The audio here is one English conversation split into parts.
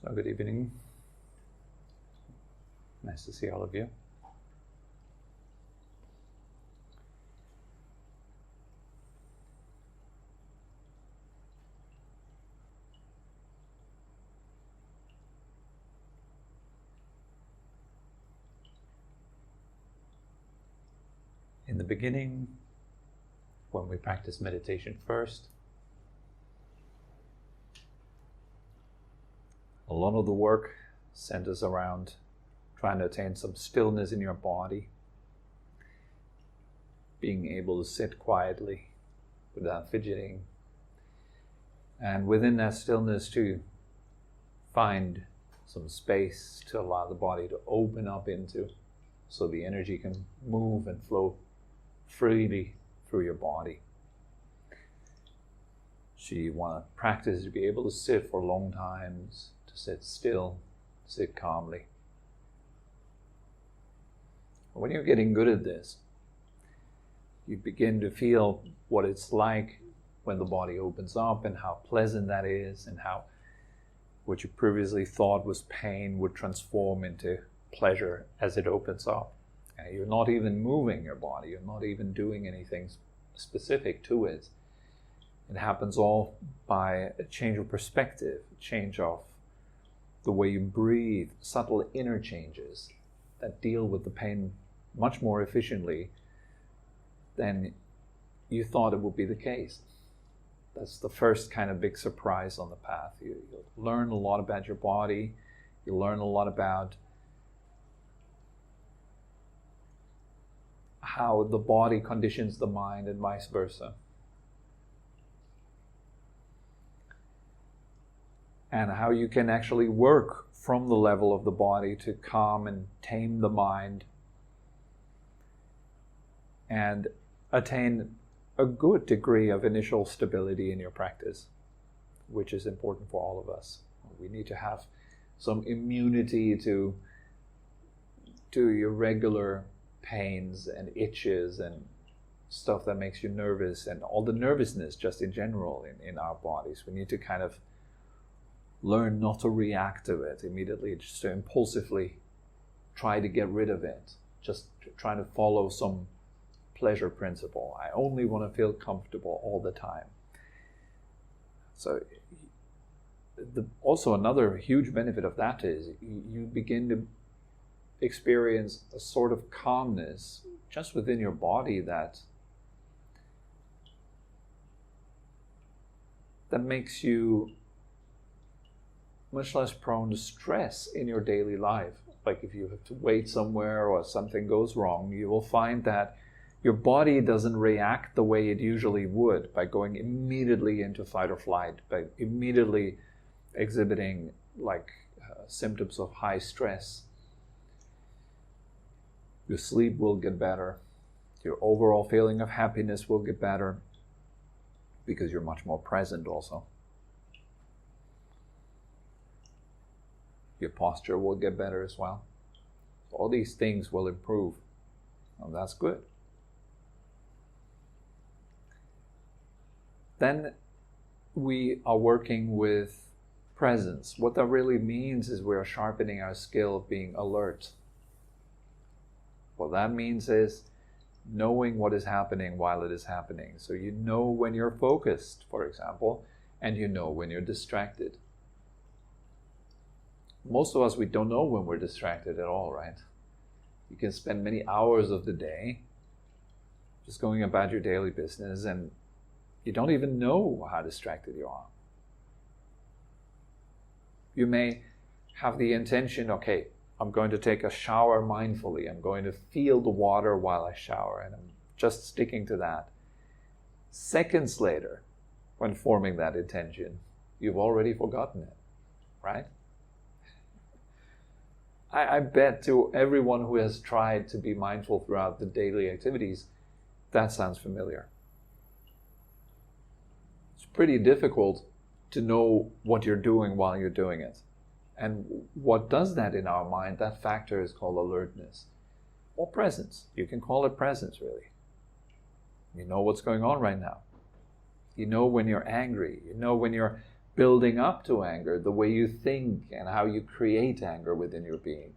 So good evening. Nice to see all of you. In the beginning, when we practice meditation first, a lot of the work centers around trying to attain some stillness in your body, being able to sit quietly without fidgeting, and within that stillness to find some space to allow the body to open up into, so the energy can move and flow freely through your body. So you want to practice to be able to sit for long times, to sit still, sit calmly. When you're getting good at this, you begin to feel what it's like when the body opens up and how pleasant that is, and how what you previously thought was pain would transform into pleasure as it opens up. You're not even moving your body, you're not even doing anything specific to it. It happens all by a change of perspective, a change of the way you breathe, subtle inner changes that deal with the pain much more efficiently than you thought it would be the case. That's the first kind of big surprise on the path. You'll learn a lot about your body, you'll learn a lot about how the body conditions the mind and vice versa. And how you can actually work from the level of the body to calm and tame the mind and attain a good degree of initial stability in your practice, which is important for all of us. We need to have some immunity to your regular pains and itches and stuff that makes you nervous, and all the nervousness just in general in our bodies. We need to kind of learn not to react to it immediately, just to impulsively try to get rid of it, just trying to follow some pleasure principle. I only want to feel comfortable all the time. So also another huge benefit of that is you begin to experience a sort of calmness just within your body that makes you much less prone to stress in your daily life. Like if you have to wait somewhere or something goes wrong, you will find that your body doesn't react the way it usually would by going immediately into fight or flight, by immediately exhibiting symptoms of high stress. Your sleep will get better. Your overall feeling of happiness will get better because you're much more present also. Your posture will get better as well. All these things will improve, and that's good. Then we are working with presence. What that really means is we are sharpening our skill of being alert. What that means is knowing what is happening while it is happening. So you know when you're focused, for example, and you know when you're distracted. Most of us, we don't know when we're distracted at all, right? You can spend many hours of the day just going about your daily business and you don't even know how distracted you are. You may have the intention, okay, I'm going to take a shower mindfully. I'm going to feel the water while I shower, and I'm just sticking to that. Seconds later, when forming that intention, you've already forgotten it, right? I bet to everyone who has tried to be mindful throughout the daily activities, that sounds familiar. It's pretty difficult to know what you're doing while you're doing it. And what does that in our mind, that factor is called alertness. Or presence. You can call it presence, really. You know what's going on right now. You know when you're angry. You know when you're building up to anger, the way you think and how you create anger within your being.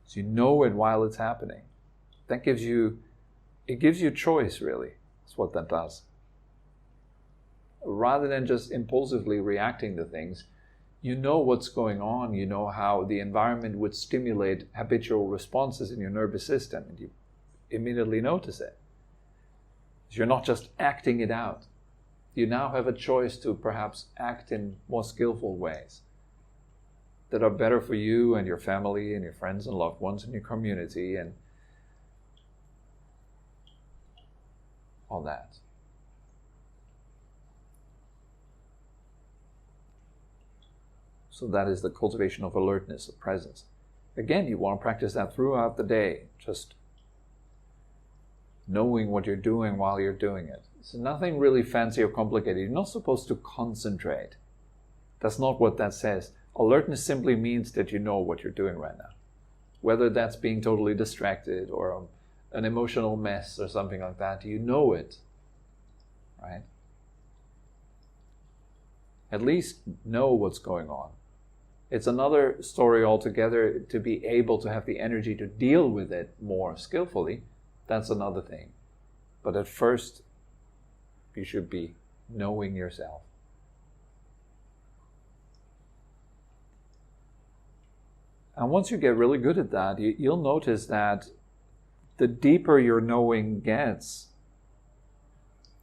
So you know it while it's happening. That gives you choice, really. That's what that does. Rather than just impulsively reacting to things, you know what's going on, you know how the environment would stimulate habitual responses in your nervous system, and you immediately notice it. You're not just acting it out. You now have a choice to perhaps act in more skillful ways that are better for you and your family and your friends and loved ones and your community and all that. So that is the cultivation of alertness, of presence. Again, you want to practice that throughout the day, just knowing what you're doing while you're doing it. It's nothing really fancy or complicated. You're not supposed to concentrate. That's not what that says. Alertness simply means that you know what you're doing right now. Whether that's being totally distracted or an emotional mess or something like that, you know it, right? At least know what's going on. It's another story altogether to be able to have the energy to deal with it more skillfully. That's another thing. But at first, you should be knowing yourself. And once you get really good at that, you'll notice that the deeper your knowing gets,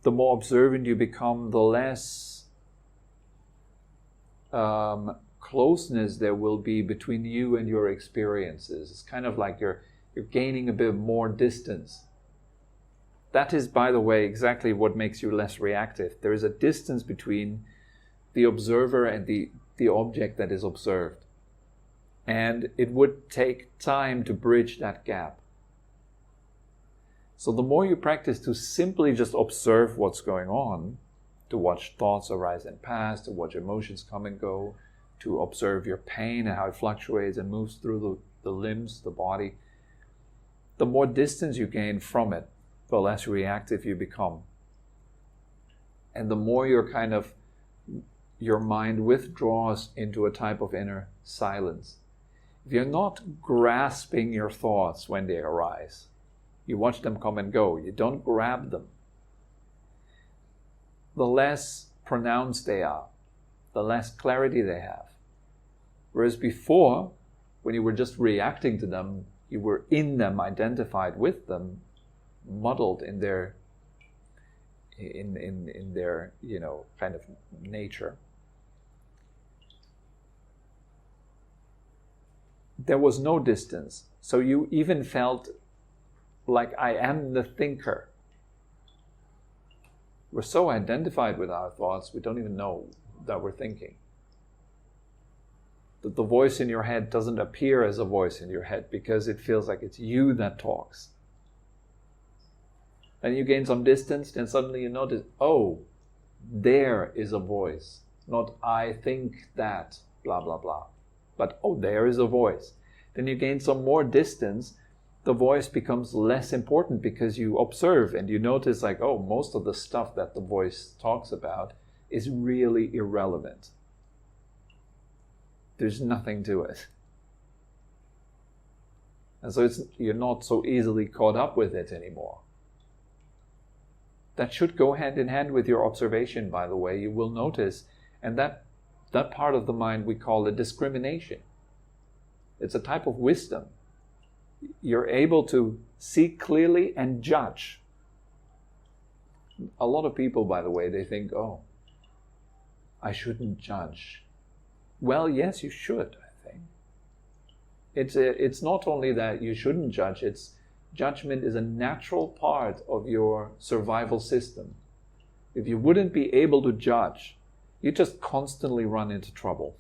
the more observant you become, the less closeness there will be between you and your experiences. It's kind of like you're gaining a bit more distance. That is, by the way, exactly what makes you less reactive. There is a distance between the observer and the object that is observed. And it would take time to bridge that gap. So the more you practice to simply just observe what's going on, to watch thoughts arise and pass, to watch emotions come and go, to observe your pain and how it fluctuates and moves through the limbs, the body, the more distance you gain from it, the less reactive you become. And the more your mind withdraws into a type of inner silence. If you're not grasping your thoughts when they arise, you watch them come and go, you don't grab them, the less pronounced they are, the less clarity they have. Whereas before, when you were just reacting to them, you were in them, identified with them, muddled in their kind of nature. There was no distance, so you even felt like I am the thinker. We're so identified with our thoughts, we don't even know that we're thinking. That the voice in your head doesn't appear as a voice in your head because it feels like it's you that talks. And you gain some distance, then suddenly you notice, oh, there is a voice. Not I think that, blah, blah, blah. But, oh, there is a voice. Then you gain some more distance. The voice becomes less important because you observe and you notice like, oh, most of the stuff that the voice talks about is really irrelevant. There's nothing to it. And so you're not so easily caught up with it anymore. That should go hand in hand with your observation, by the way. You will notice, and that part of the mind we call a discrimination. It's a type of wisdom. You're able to see clearly and judge. A lot of people, by the way, they think, oh, I shouldn't judge. Well, yes, you should, I think. It's not only that you shouldn't judge, judgment is a natural part of your survival system. If you wouldn't be able to judge, you just constantly run into trouble.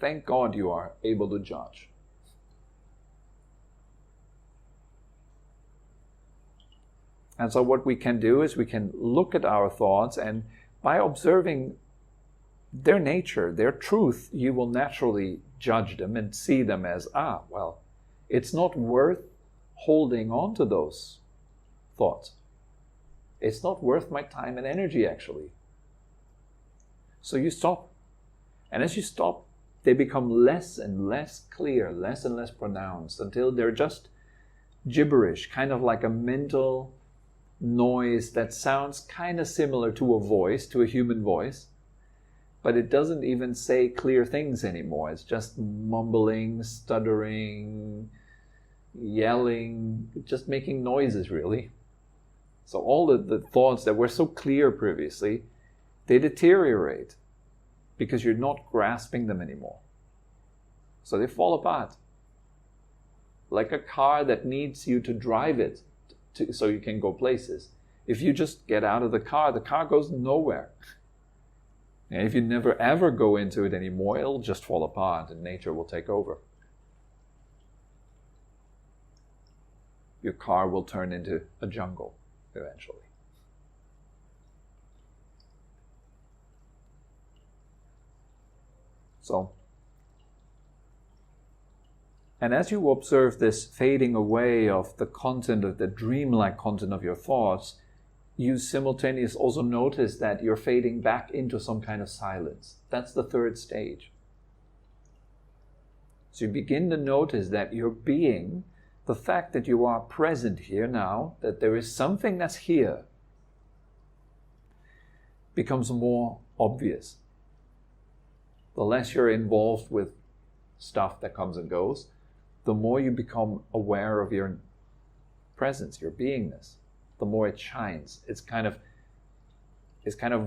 Thank God you are able to judge. And so what we can do is we can look at our thoughts, and by observing their nature, their truth, you will naturally judge them and see them as, well, it's not worth holding on to those thoughts. It's not worth my time and energy, actually. So you stop. And as you stop, they become less and less clear, less and less pronounced, until they're just gibberish, kind of like a mental noise that sounds kind of similar to a voice, to a human voice, but it doesn't even say clear things anymore. It's just mumbling, stuttering, yelling, just making noises, really. So all the thoughts that were so clear previously, they deteriorate because you're not grasping them anymore. So they fall apart. Like a car that needs you to drive it so you can go places. If you just get out of the car goes nowhere. And if you never ever go into it anymore, it'll just fall apart and nature will take over. Your car will turn into a jungle eventually. So, and as you observe this fading away of the content, of the dreamlike content of your thoughts, you simultaneously also notice that you're fading back into some kind of silence. That's the third stage. So you begin to notice that your being, the fact that you are present here now, that there is something that's here, becomes more obvious. The less you're involved with stuff that comes and goes, the more you become aware of your presence, your beingness, the more it shines. It's kind of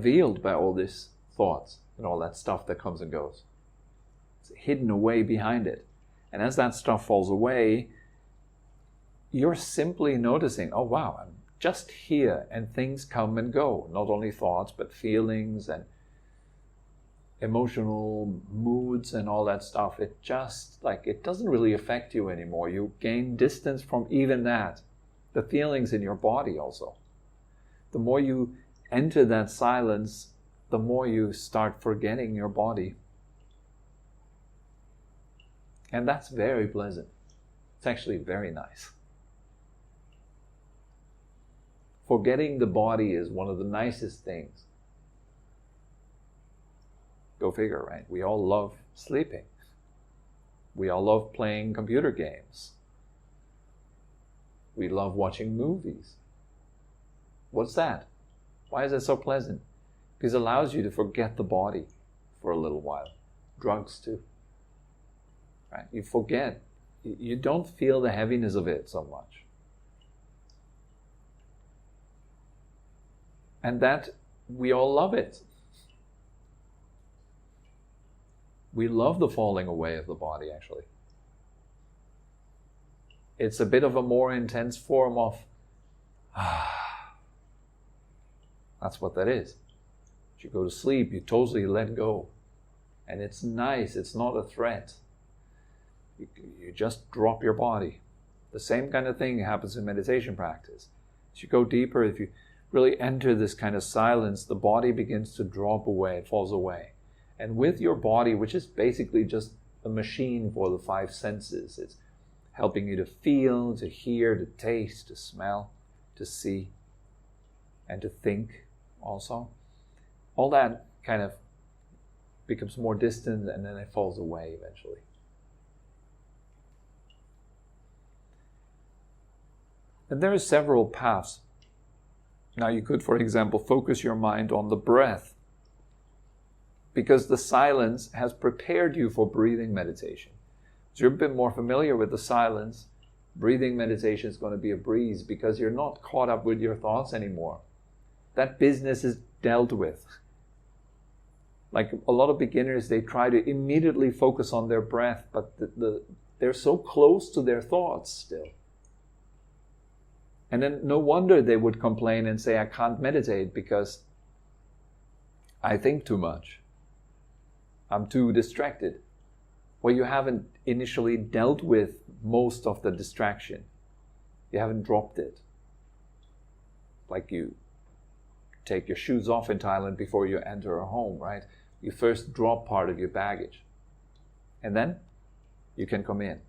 veiled by all these thoughts and all that stuff that comes and goes. It's hidden away behind it. And as that stuff falls away, you're simply noticing, oh wow, I'm just here, and things come and go. Not only thoughts, but feelings and emotional moods and all that stuff. It just, it doesn't really affect you anymore. You gain distance from even that. The feelings in your body also. The more you enter that silence, the more you start forgetting your body. And that's very pleasant. It's actually very nice. Forgetting the body is one of the nicest things. Go figure, right? We all love sleeping. We all love playing computer games. We love watching movies. What's that? Why is it so pleasant? Because it allows you to forget the body for a little while. Drugs too. Right? You forget. You don't feel the heaviness of it so much. And that, we all love it. We love the falling away of the body, actually. It's a bit of a more intense form of, that's what that is. As you go to sleep, you totally let go. And it's nice, it's not a threat. You just drop your body. The same kind of thing happens in meditation practice. As you go deeper, if you really enter this kind of silence, the body begins to drop away, it falls away. And with your body, which is basically just a machine for the five senses, it's helping you to feel, to hear, to taste, to smell, to see, and to think also. All that kind of becomes more distant, and then it falls away eventually. And there are several paths. Now you could, for example, focus your mind on the breath, because the silence has prepared you for breathing meditation. So you're a bit more familiar with the silence. Breathing meditation is going to be a breeze because you're not caught up with your thoughts anymore. That business is dealt with. Like a lot of beginners, they try to immediately focus on their breath, but they're so close to their thoughts still. And then no wonder they would complain and say, I can't meditate because I think too much. I'm too distracted. Well, you haven't initially dealt with most of the distraction. You haven't dropped it. Like you take your shoes off in Thailand before you enter a home, right? You first drop part of your baggage. And then you can come in.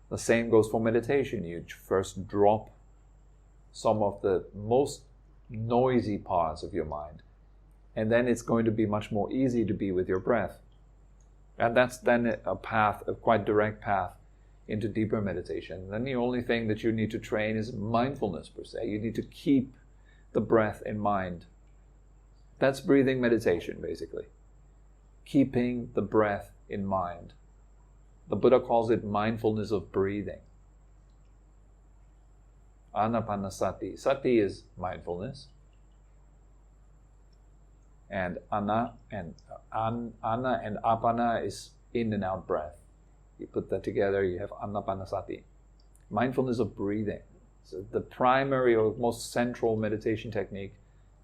The same goes for meditation. You first drop some of the most noisy parts of your mind. And then it's going to be much more easy to be with your breath. And that's then a path, a quite direct path into deeper meditation. Then the only thing that you need to train is mindfulness per se. You need to keep the breath in mind. That's breathing meditation, basically. Keeping the breath in mind. The Buddha calls it mindfulness of breathing. Anapanasati. Sati is mindfulness. And ana and apana is in and out breath. You put that together, you have anapanasati. Mindfulness of breathing. So the primary or most central meditation technique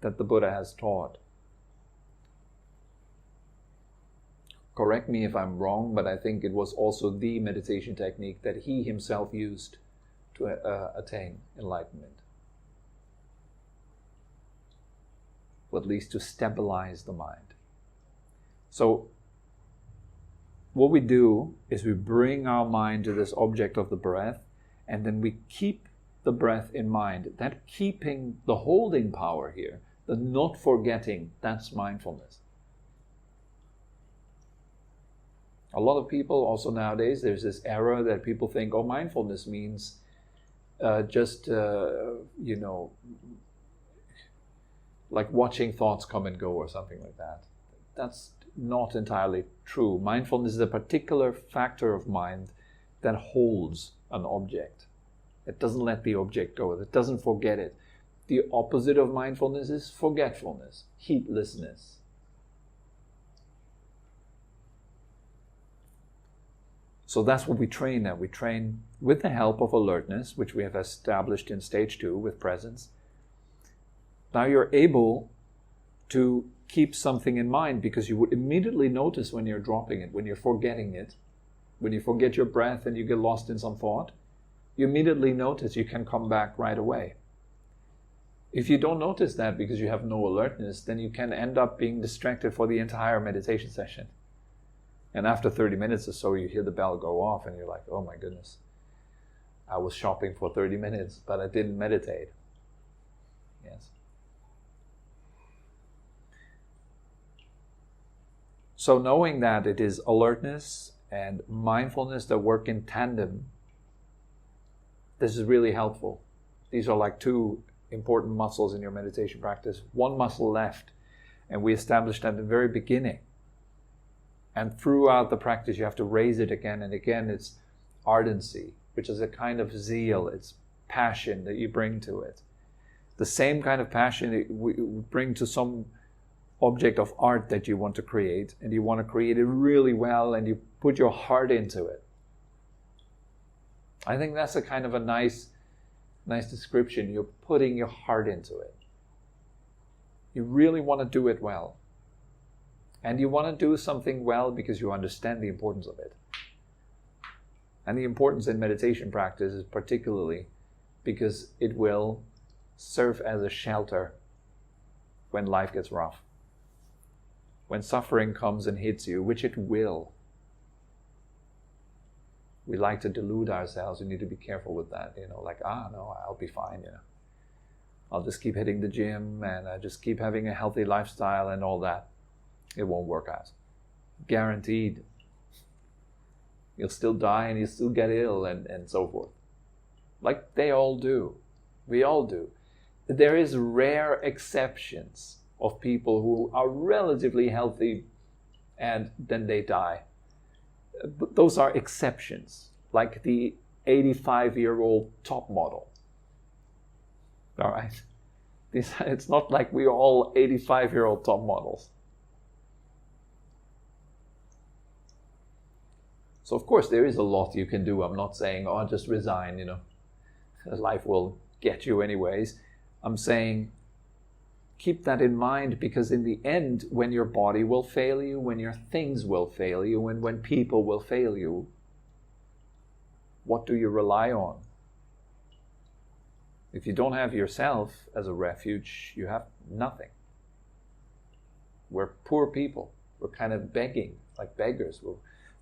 that the Buddha has taught. Correct me if I'm wrong, but I think it was also the meditation technique that he himself used to attain enlightenment. Or at least to stabilize the mind. So what we do is we bring our mind to this object of the breath, and then we keep the breath in mind. That keeping, the holding power here, the not forgetting, that's mindfulness. A lot of people also nowadays, there's this error that people think, oh, mindfulness means like watching thoughts come and go or something like that. That's not entirely true. Mindfulness is a particular factor of mind that holds an object. It doesn't let the object go. It doesn't forget it. The opposite of mindfulness is forgetfulness, heedlessness. So that's what we train now. We train with the help of alertness, which we have established in stage 2 with presence. Now you're able to keep something in mind because you would immediately notice when you're dropping it, when you're forgetting it, when you forget your breath and you get lost in some thought, you immediately notice you can come back right away. If you don't notice that because you have no alertness, then you can end up being distracted for the entire meditation session. And after 30 minutes or so, you hear the bell go off and you're like, oh my goodness, I was shopping for 30 minutes, but I didn't meditate. Yes. So knowing that it is alertness and mindfulness that work in tandem, this is really helpful. These are like 2 important muscles in your meditation practice. One muscle left, and we established at the very beginning. And throughout the practice, you have to raise it again and again. It's ardency, which is a kind of zeal. It's passion that you bring to it. The same kind of passion that we bring to some object of art that you want to create, and you want to create it really well, and you put your heart into it. I think that's a kind of a nice description. You're putting your heart into it. You really want to do it well. And you want to do something well because you understand the importance of it. And the importance in meditation practice is particularly because it will serve as a shelter when life gets rough. When suffering comes and hits you, which it will. We like to delude ourselves. We need to be careful with that. No, I'll be fine. I'll just keep hitting the gym and I just keep having a healthy lifestyle and all that. It won't work out. Guaranteed. You'll still die and you'll still get ill and so forth. Like they all do. We all do. There is rare exceptions of people who are relatively healthy and then they die. But those are exceptions, like the 85-year-old top model. All right? It's not like we're all 85-year-old top models. So of course there is a lot you can do. I'm not saying, just resign, life will get you anyways. I'm saying keep that in mind, because in the end, when your body will fail you, when your things will fail you, and when people will fail you, what do you rely on? If you don't have yourself as a refuge, you have nothing. We're poor people. We're kind of begging, like beggars. We're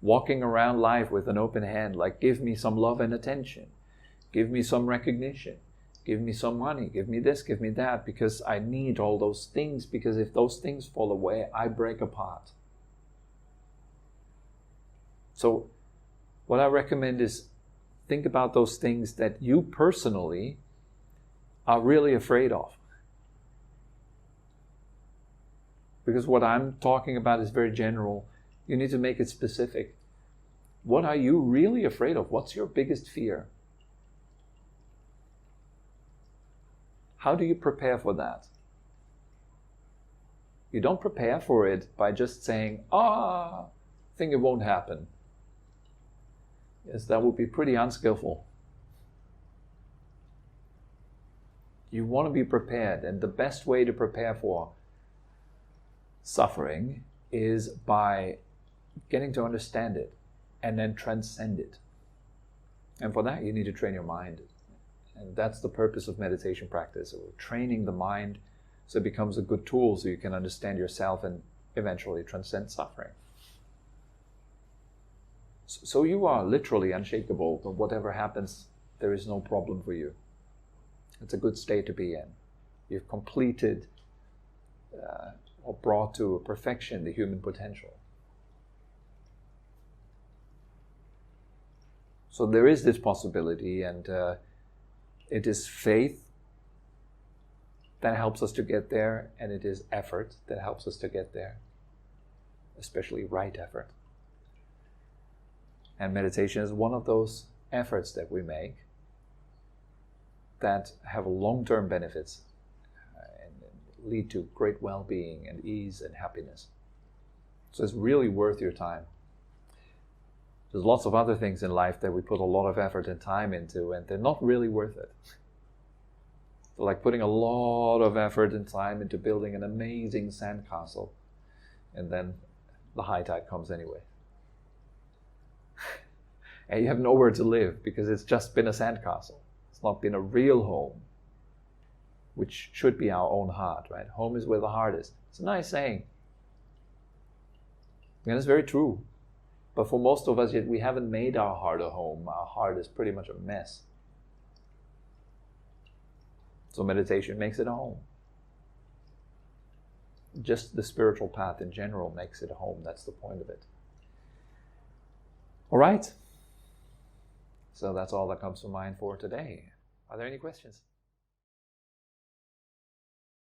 walking around life with an open hand, like, give me some love and attention. Give me some recognition. give me some money, give me this, give me that, because I need all those things, because if those things fall away, I break apart. So what I recommend is think about those things that you personally are really afraid of. Because what I'm talking about is very general. You need to make it specific. What are you really afraid of? What's your biggest fear? How do you prepare for that? You don't prepare for it by just saying, I think it won't happen. Yes, that would be pretty unskillful. You want to be prepared, and the best way to prepare for suffering is by getting to understand it and then transcend it. And for that, you need to train your mind. And that's the purpose of meditation practice, or training the mind so it becomes a good tool so you can understand yourself and eventually transcend suffering. So you are literally unshakable. Whatever happens, there is no problem for you. It's a good state to be in. You've completed or brought to perfection the human potential. So there is this possibility, and it is faith that helps us to get there, and it is effort that helps us to get there, especially right effort. And meditation is one of those efforts that we make that have long-term benefits and lead to great well-being and ease and happiness. So it's really worth your time. There's lots of other things in life that we put a lot of effort and time into, and they're not really worth it. So like putting a lot of effort and time into building an amazing sandcastle, and then the high tide comes anyway. And you have nowhere to live because it's just been a sandcastle. It's not been a real home, which should be our own heart, right? Home is where the heart is. It's a nice saying. And it's very true. But for most of us, yet we haven't made our heart a home. Our heart is pretty much a mess. So meditation makes it a home. Just the spiritual path in general makes it a home. That's the point of it. All right. So that's all that comes to mind for today. Are there any questions?